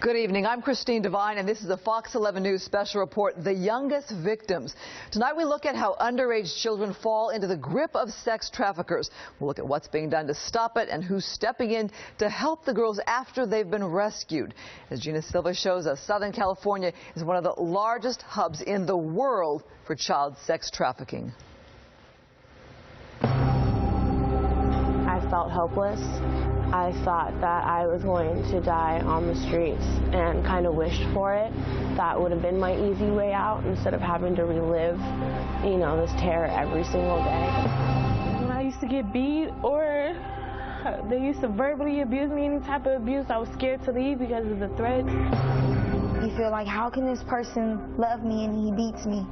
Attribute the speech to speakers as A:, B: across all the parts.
A: Good evening. I'm Christine Devine, and this is a Fox 11 News special report, The Youngest Victims. Tonight we look at how underage children fall into the grip of sex traffickers. We'll look at what's being done to stop it and who's stepping in to help the girls after they've been rescued. As Gina Silva shows us, Southern California is one of the largest hubs in the world for child sex trafficking.
B: I felt hopeless. I thought that I was going to die on the streets and kind of wished for it. That would have been my easy way out instead of having to relive, this terror every single day.
C: When I used to get beat or they used to verbally abuse me, any type of abuse, I was scared to leave because of the threats.
D: You feel like, how can this person love me and he beats me?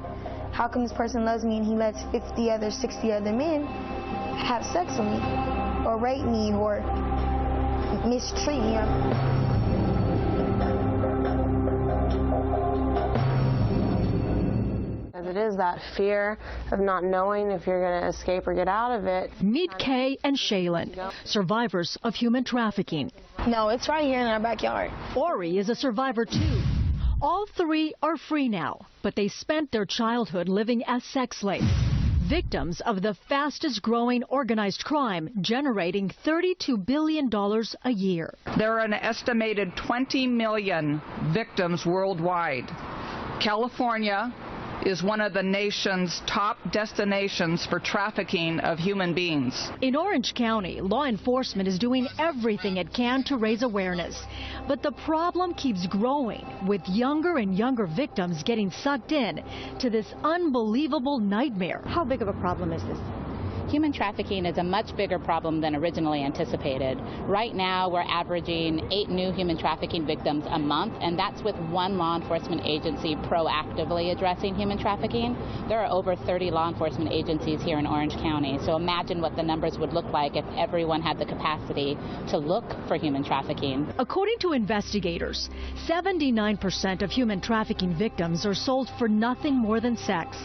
D: How come this person loves me and he lets 60 other men have sex with me or rape me or mistreat me?
B: As it is that fear of not knowing if you're going to escape or get out of it.
E: Meet Kay and Shaylin, survivors of human trafficking.
D: No, it's right here in our backyard.
E: Lauri is a survivor too. All three are free now, but they spent their childhood living as sex slaves. Victims of the fastest growing organized crime, generating $32 billion a year.
F: There are an estimated 20 million victims worldwide. California is one of the nation's top destinations for trafficking of human beings.
E: In Orange County, law enforcement is doing everything it can to raise awareness. But the problem keeps growing, with younger and younger victims getting sucked in to this unbelievable nightmare.
G: How big of a problem is this? Human trafficking is a much bigger problem than originally anticipated. Right now, we're averaging 8 new human trafficking victims a month, and that's with one law enforcement agency proactively addressing human trafficking. There are over 30 law enforcement agencies here in Orange County, so imagine what the numbers would look like if everyone had the capacity to look for human trafficking.
E: According to investigators, 79% of human trafficking victims are sold for nothing more than sex.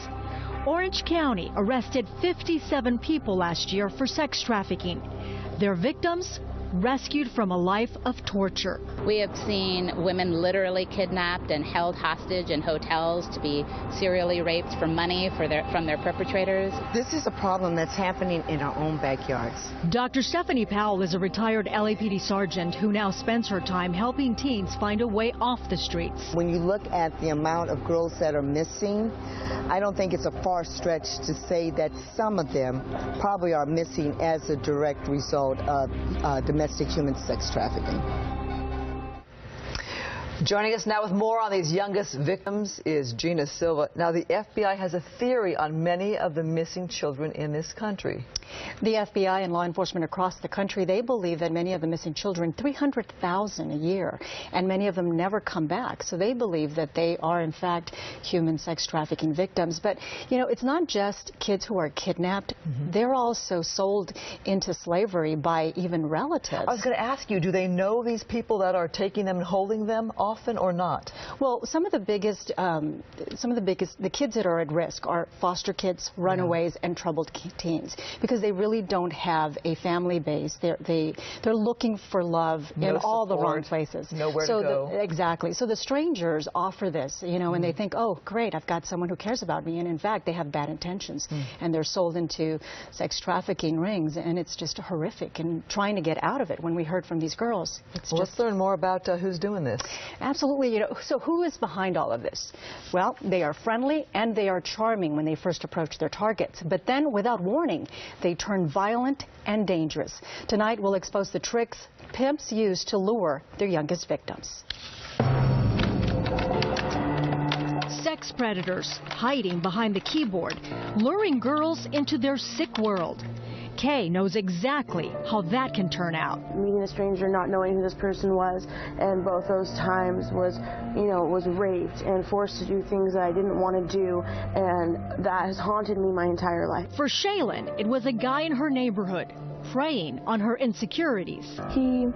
E: Orange County arrested 57 people last year for sex trafficking. Their victims rescued from a life of torture.
G: We have seen women literally kidnapped and held hostage in hotels to be serially raped for money from their perpetrators.
H: This is a problem that's happening in our own backyards.
E: Dr. Stephanie Powell is a retired LAPD sergeant who now spends her time helping teens find a way off the streets.
H: When you look at the amount of girls that are missing, I don't think it's a far stretch to say that some of them probably are missing as a direct result of domestic human sex trafficking.
A: Joining us now with more on these youngest victims is Gina Silva. Now, the FBI has a theory on many of the missing children in this country.
I: The FBI and law enforcement across the country, they believe that many of the missing children, 300,000 a year, and many of them never come back. So they believe that they are, in fact, human sex trafficking victims. But, it's not just kids who are kidnapped. They're also sold into slavery by even relatives.
A: I was going to ask you, do they know these people that are taking them and holding them often or not?
I: Well, the kids that are at risk are foster kids, runaways, and troubled teens, because they really don't have a family base. They're looking for love in all the wrong places.
A: Nowhere to go.
I: Exactly. So the strangers offer this, and they think, oh, great, I've got someone who cares about me. And in fact, they have bad intentions. And they're sold into sex trafficking rings. And it's just horrific. And trying to get out of it, when we heard from these girls,
A: Let's learn more about who's doing this.
I: Absolutely. So who is behind all of this? Well, they are friendly and they are charming when they first approach their targets. But then, without warning, they turn violent and dangerous. Tonight, we'll expose the tricks pimps use to lure their youngest victims.
E: Sex predators hiding behind the keyboard, luring girls into their sick world. Kay knows exactly how that can turn out.
B: Meeting a stranger, not knowing who this person was, and both those times was raped and forced to do things that I didn't want to do, and that has haunted me my entire life.
E: For Shaylin, it was a guy in her neighborhood preying on her insecurities.
C: He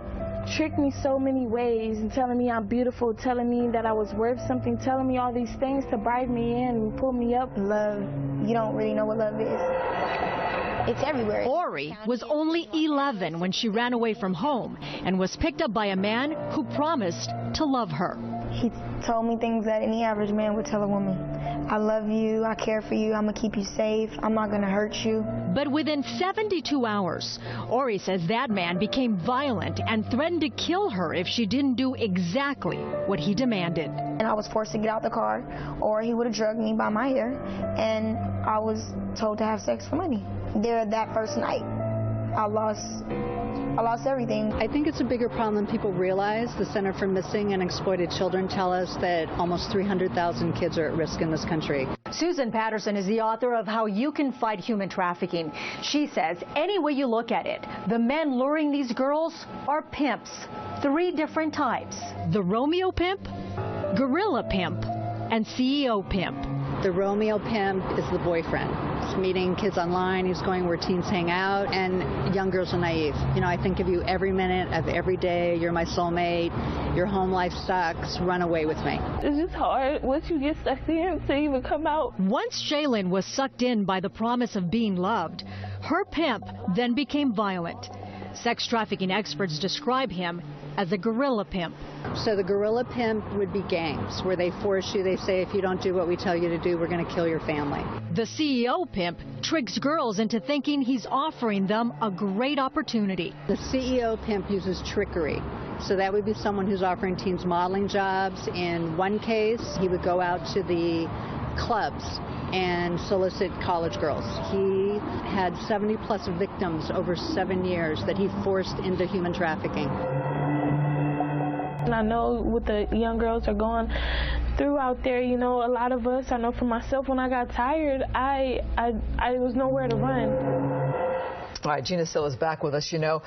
C: tricked me so many ways, and telling me I'm beautiful, telling me that I was worth something, telling me all these things to bribe me in and pull me up.
D: Love, you don't really know what love is. It's everywhere.
E: Lauri was only 11 when she ran away from home and was picked up by a man who promised to love her.
D: He told me things that any average man would tell a woman. I love you, I care for you, I'm going to keep you safe, I'm not going to hurt you.
E: But within 72 hours, Lauri says that man became violent and threatened to kill her if she didn't do exactly what he demanded.
D: And I was forced to get out the car, or he would have drugged me by my hair, and I was told to have sex for money. There, that first night, I lost everything.
J: I think it's a bigger problem than people realize. The Center for Missing and Exploited Children tell us that almost 300,000 kids are at risk in this country.
E: Susan Patterson is the author of How You Can Fight Human Trafficking. She says any way you look at it, the men luring these girls are pimps. 3 different types: the Romeo pimp, gorilla pimp, and CEO pimp.
J: The Romeo pimp is the boyfriend. He's meeting kids online, he's going where teens hang out, and young girls are naive. You know, I think of you every minute of every day, you're my soulmate, your home life sucks, run away with me.
C: It's just hard once you get sucked in to even come out.
E: Once Shaylin was sucked in by the promise of being loved, her pimp then became violent. Sex trafficking experts describe him as a gorilla pimp.
J: So the gorilla pimp would be gangs where they force you, they say if you don't do what we tell you to do, we're going to kill your family.
E: The CEO pimp tricks girls into thinking he's offering them a great opportunity.
J: The CEO pimp uses trickery. So that would be someone who's offering teens modeling jobs. In one case, he would go out to the clubs and solicit college girls. He had 70-plus victims over 7 years that he forced into human trafficking.
C: And I know what the young girls are going through out there, you know, a lot of us, I know for myself, when I got tired, I was nowhere to run.
A: All right, Gina Silva's back with us. You know,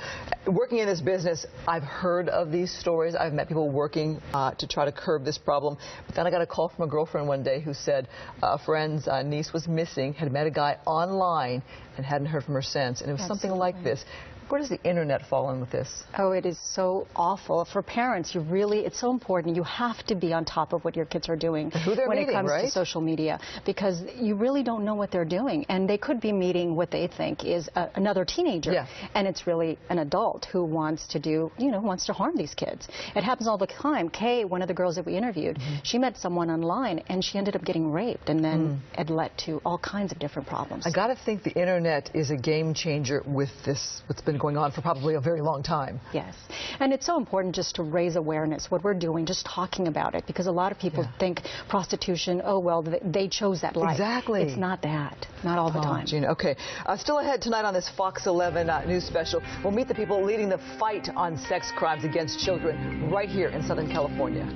A: working in this business, I've heard of these stories. I've met people working to try to curb this problem. But then I got a call from a girlfriend one day who said a friend's niece was missing, had met a guy online, and hadn't heard from her since. And it was something like this. Where does the internet fall in with this?
I: Oh, it is so awful. For parents, it's so important. You have to be on top of what your kids are doing when it comes to social media, because you really don't know what they're doing. And they could be meeting what they think is another teenager. Yeah. And it's really an adult who wants to harm these kids. It happens all the time. Kay, one of the girls that we interviewed, she met someone online and she ended up getting raped, and then it led to all kinds of different problems.
A: I got to think the internet is a game changer with this, what's been going on for probably a very long time.
I: Yes. And it's so important just to raise awareness, what we're doing, just talking about it, because a lot of people think prostitution, oh, well, they chose that life.
A: Exactly.
I: It's not that. Not all the time.
A: Gina, okay. Still ahead tonight on this Fox 11 news special, we'll meet the people leading the fight on sex crimes against children right here in Southern California.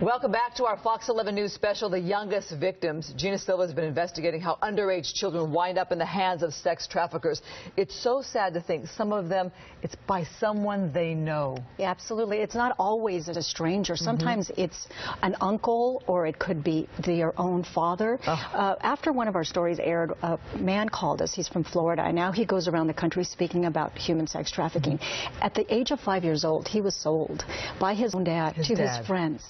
A: Welcome back to our Fox 11 News special, The Youngest Victims. Gina Silva has been investigating how underage children wind up in the hands of sex traffickers. It's so sad to think some of them, it's by someone they know.
I: Yeah, absolutely. It's not always a stranger. Sometimes it's an uncle, or it could be their own father. After one of our stories aired, a man called us. He's from Florida, and now he goes around the country speaking about human sex trafficking. At the age of 5 years old, he was sold by his own dad to his friends.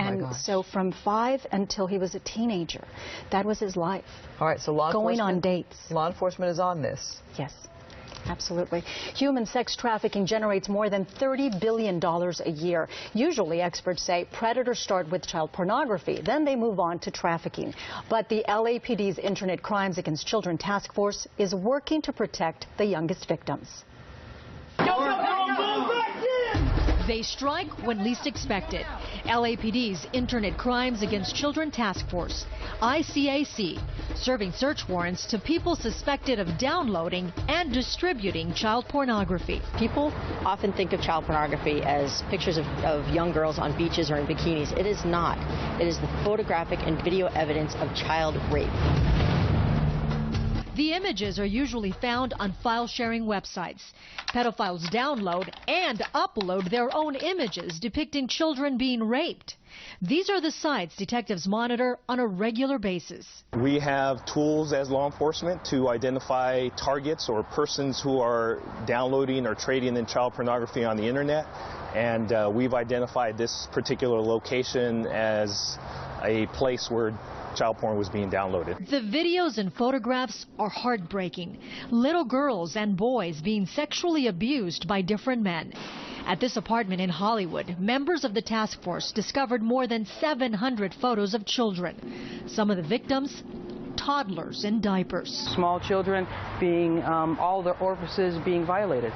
I: And so from 5 until he was a teenager, that was his life. All right, so going on dates.
A: Law enforcement is on this.
I: Yes, absolutely. Human sex trafficking generates more than $30 billion a year. Usually, experts say predators start with child pornography, then they move on to trafficking. But the LAPD's Internet Crimes Against Children Task Force is working to protect the youngest victims.
E: They strike when least expected. LAPD's Internet Crimes Against Children Task Force, ICAC, serving search warrants to people suspected of downloading and distributing child pornography.
K: People often think of child pornography as pictures of young girls on beaches or in bikinis. It is not. It is the photographic and video evidence of child rape.
E: The images are usually found on file-sharing websites. Pedophiles download and upload their own images depicting children being raped. These are the sites detectives monitor on a regular basis.
L: We have tools as law enforcement to identify targets or persons who are downloading or trading in child pornography on the internet, and we've identified this particular location as a place where child porn was being downloaded.
E: The videos and photographs are heartbreaking. Little girls and boys being sexually abused by different men. At this apartment in Hollywood, members of the task force discovered more than 700 photos of children. Some of the victims, toddlers in diapers.
M: Small children being, all their orifices being violated.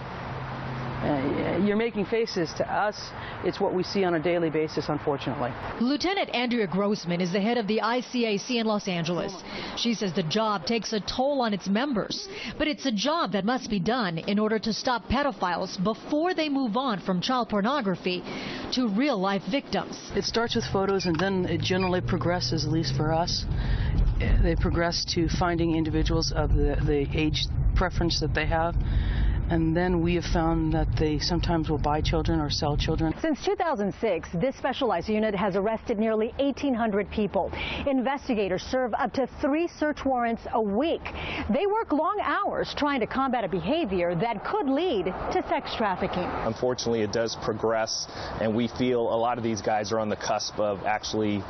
M: You're making faces to us. It's what we see on a daily basis, unfortunately.
E: Lieutenant Andrea Grossman is the head of the ICAC in Los Angeles. She says the job takes a toll on its members, but it's a job that must be done in order to stop pedophiles before they move on from child pornography to real-life victims.
M: It starts with photos, and then it generally progresses, at least for us. They progress to finding individuals of the age preference that they have. And then we have found that they sometimes will buy children or sell children.
N: Since 2006, this specialized unit has arrested nearly 1,800 people. Investigators serve up to 3 search warrants a week. They work long hours trying to combat a behavior that could lead to sex trafficking.
L: Unfortunately, it does progress, and we feel a lot of these guys are on the cusp of actually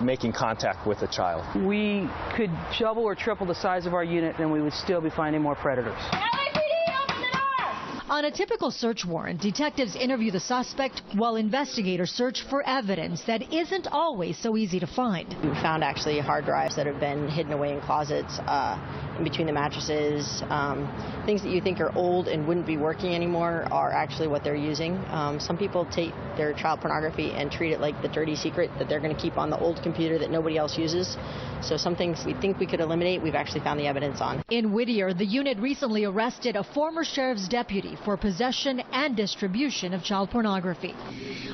L: making contact with a child.
M: We could double or triple the size of our unit, and we would still be finding more predators.
E: On a typical search warrant, detectives interview the suspect while investigators search for evidence that isn't always so easy to find.
K: We found actually hard drives that have been hidden away in closets, in between the mattresses. Things that you think are old and wouldn't be working anymore are actually what they're using. Some people take their child pornography and treat it like the dirty secret that they're going to keep on the old computer that nobody else uses. So some things we think we could eliminate, we've actually found the evidence on.
E: In Whittier, the unit recently arrested a former sheriff's deputy for possession and distribution of child pornography.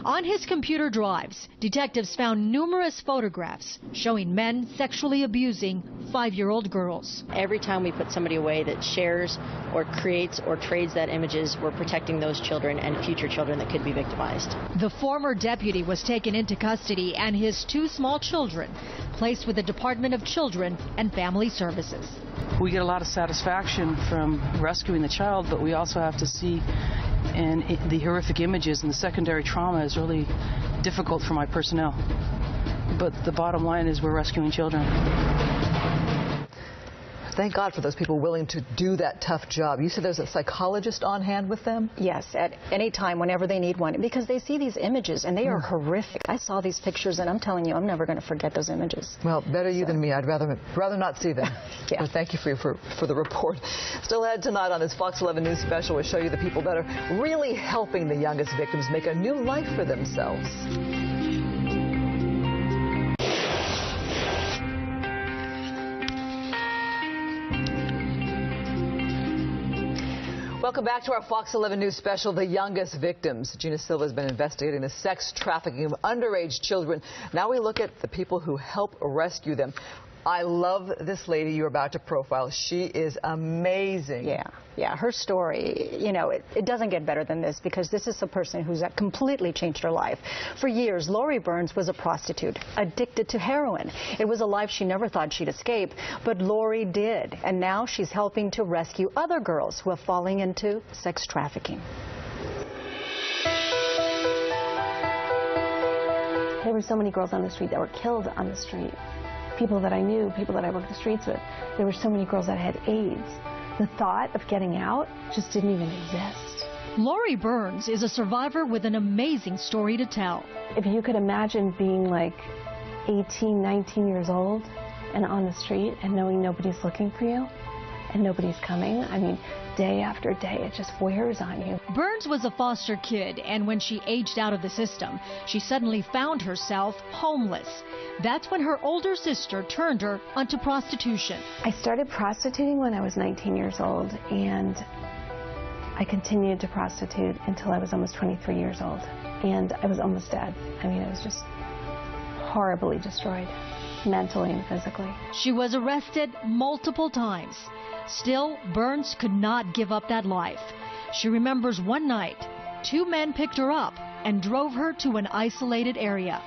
E: On his computer drives, detectives found numerous photographs showing men sexually abusing 5-year-old girls.
K: Every time we put somebody away that shares or creates or trades that images, we're protecting those children and future children that could be victimized.
E: The former deputy was taken into custody and his 2 small children placed with the Department of Children and Family Services.
M: We get a lot of satisfaction from rescuing the child, but we also have to see the horrific images, and the secondary trauma is really difficult for my personnel. But the bottom line is we're rescuing children.
A: Thank God for those people willing to do that tough job. You said there's a psychologist on hand with them?
I: Yes, at any time, whenever they need one, because they see these images and they are horrific. I saw these pictures and I'm telling you, I'm never going to forget those images.
A: Well, better you than me. I'd rather not see them.
I: Yeah.
A: But thank you for the report. Still ahead tonight on this Fox 11 News special, we'll show you the people that are really helping the youngest victims make a new life for themselves. Welcome back to our Fox 11 News special, The Youngest Victims. Gina Silva has been investigating the sex trafficking of underage children. Now we look at the people who help rescue them. I love this lady you're about to profile. She is amazing.
I: Yeah, her story, you know, it doesn't get better than this, because this is a person who's completely changed her life. For years, Lauri Burns was a prostitute, addicted to heroin. It was a life she never thought she'd escape, but Lauri did. And now she's helping to rescue other girls who are falling into sex trafficking.
B: There were so many girls on the street that were killed on the street. People that I knew, people that I worked the streets with. There were so many girls that had AIDS. The thought of getting out just didn't even exist.
E: Lauri Burns is a survivor with an amazing story to tell.
B: If you could imagine being like 18, 19 years old and on the street and knowing nobody's looking for you and nobody's coming, I mean, day after day, it just wears on you.
E: Burns was a foster kid, and when she aged out of the system, she suddenly found herself homeless. That's when her older sister turned her onto prostitution.
B: I started prostituting when I was 19 years old, and I continued to prostitute until I was almost 23 years old. And I was almost dead. I mean, I was just horribly destroyed. mentally and physically.
E: She was arrested multiple times. Still, Burns could not give up that life. She remembers one night, 2 men picked her up and drove her to an isolated area.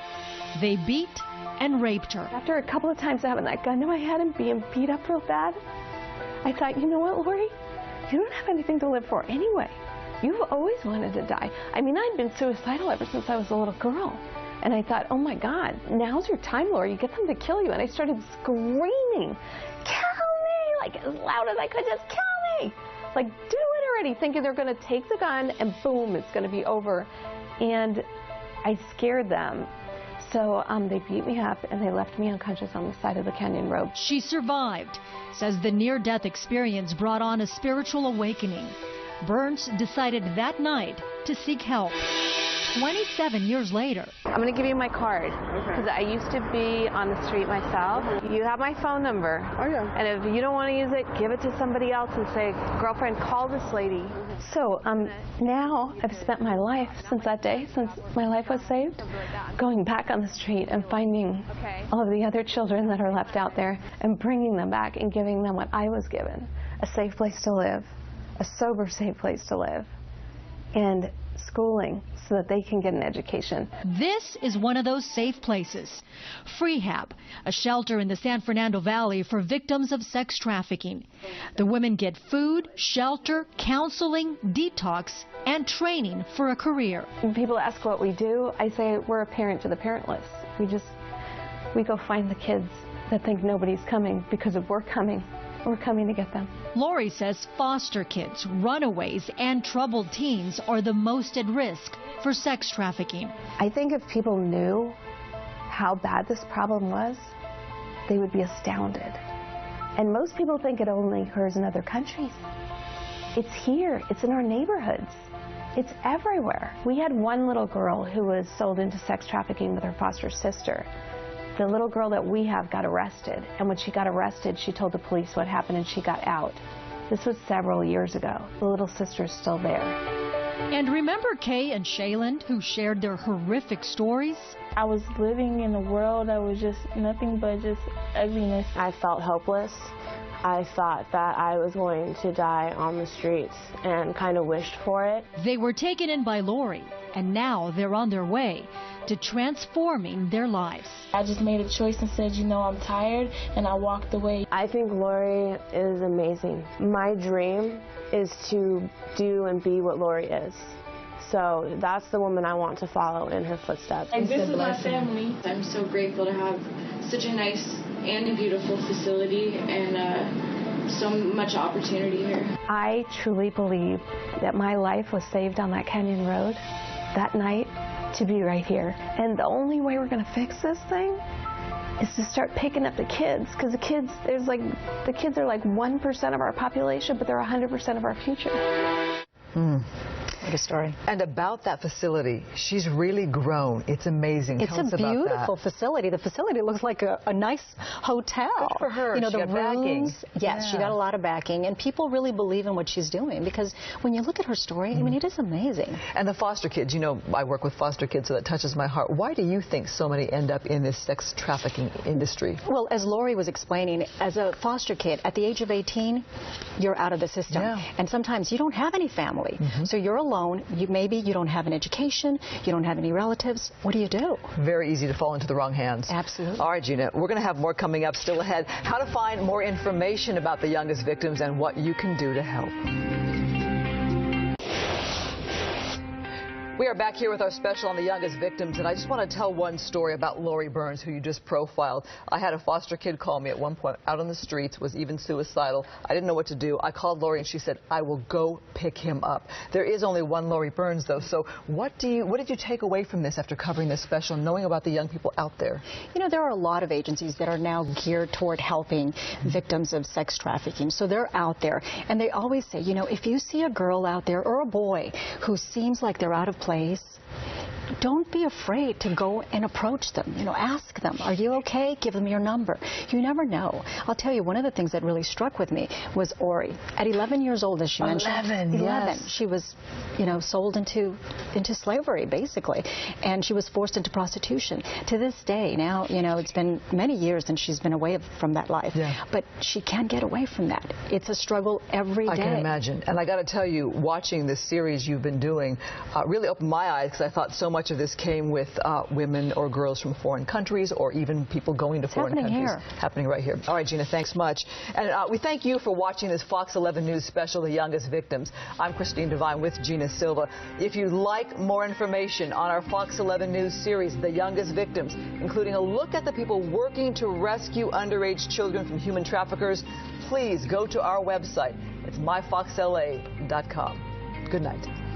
E: They beat and raped her.
B: After a couple of times having that gun to my head and being beat up real bad, I thought, you know what, Lauri? You don't have anything to live for anyway. You've always wanted to die. I mean, I'd been suicidal ever since I was a little girl. And I thought, oh my God, now's your time, Lauri. You get them to kill you. And I started screaming, kill me, like as loud as I could, just kill me. Like, do it already, thinking they're going to take the gun and boom, it's going to be over. And I scared them. So they beat me up and they left me unconscious on the side of the canyon road.
E: She survived, says the near-death experience brought on a spiritual awakening. Burns decided that night to seek help. 27 years later.
B: I'm going to give you my card because I used to be on the street myself. You have my phone number.
O: Oh, yeah.
B: And if you don't want to use it, give it to somebody else and say, girlfriend, call this lady. So now I've spent my life since that day, since my life was saved, going back on the street and finding all of the other children that are left out there and bringing them back and giving them what I was given, a safe place to live, a sober, safe place to live, and schooling so that they can get an education.
E: This is one of those safe places. Freehab, a shelter in the San Fernando Valley for victims of sex trafficking. The women get food, shelter, counseling, detox, and training for a career.
B: When people ask what we do, I say we're a parent to the parentless. We go find the kids that think nobody's coming because if we're coming, we're coming to get them.
E: Lauri says foster kids, runaways, and troubled teens are the most at risk for sex trafficking.
B: I think if people knew how bad this problem was, they would be astounded. And most people think it only occurs in other countries. It's here. It's in our neighborhoods. It's everywhere. We had one little girl who was sold into sex trafficking with her foster sister. The little girl that we have got arrested, and when she got arrested, she told the police what happened and she got out. This was several years ago. The little sister's still there.
E: And remember Kay and Shaylin, who shared their horrific stories?
C: I was living in a world that was just nothing but just ugliness.
B: I felt hopeless. I thought that I was going to die on the streets and kind of wished for it.
E: They were taken in by Lauri, and now they're on their way to transforming their lives.
C: I just made a choice and said, you know, I'm tired, and I walked away.
B: I think Lauri is amazing. My dream is to do and be what Lauri is. So that's the woman I want to follow in her footsteps.
C: Like, this is my family.
P: I'm so grateful to have such a nice and a beautiful facility and so much opportunity here.
B: I truly believe that my life was saved on that canyon road that night to be right here. And the only way we're going to fix this thing is to start picking up the kids, because the kids are like 1% of our population, but they're 100% of our future.
I: What a story.
A: And about that facility, she's really grown. It's amazing.
I: It's a beautiful facility. The facility looks like a nice hotel.
A: Good for her.
I: You know,
A: she
I: the
A: got
I: rooms.
A: Backing.
I: Yes,
A: Yeah.
I: she got a lot of backing, and people really believe in what she's doing, because when you look at her story, I mean, it is amazing.
A: And the foster kids, you know, I work with foster kids, so that touches my heart. Why do you think so many end up in this sex trafficking industry?
I: Well, as Lauri was explaining, as a foster kid, at the age of 18, you're out of the system.
A: Yeah.
I: And sometimes you don't have any family. So you're alone. Maybe you don't have an education. You don't have any relatives. What do you do?
A: Very easy to fall into the wrong hands.
I: Absolutely.
A: All right, Gina, we're going to have more coming up still ahead. How to find more information about the youngest victims and what you can do to help. We are back here with our special on the youngest victims, and I just want to tell one story about Lauri Burns, who you just profiled. I had a foster kid call me at one point out on the streets, was even suicidal. I didn't know what to do. I called Lauri, and she said, I will go pick him up. There is only one Lauri Burns, though, so what did you take away from this after covering this special, knowing about the young people out there?
I: You know, there are a lot of agencies that are now geared toward helping victims of sex trafficking, so they're out there, and they always say, you know, if you see a girl out there or a boy who seems like they're out of place, don't be afraid to go and approach them. You know, ask them, are you okay? Give them your number. You never know. I'll tell you, one of the things that really struck with me was Lauri. At 11 years old, as she mentioned. 11, yes. She was, you know, sold into slavery, basically. And she was forced into prostitution. To this day, now, you know, it's been many years and she's been away from that life. Yeah. But she can't get away from that. It's a struggle every day.
A: I can imagine. And I got to tell you, watching this series you've been doing really opened my eyes, because I thought so much of this came with women or girls from foreign countries, or even people going to foreign countries. Happening right here. All right, Gina, thanks much. And we thank you for watching this Fox 11 News special, The Youngest Victims. I'm Christine Devine with Gina Silva. If you'd like more information on our Fox 11 News series, The Youngest Victims, including a look at the people working to rescue underage children from human traffickers, please go to our website. It's myfoxla.com. Good night.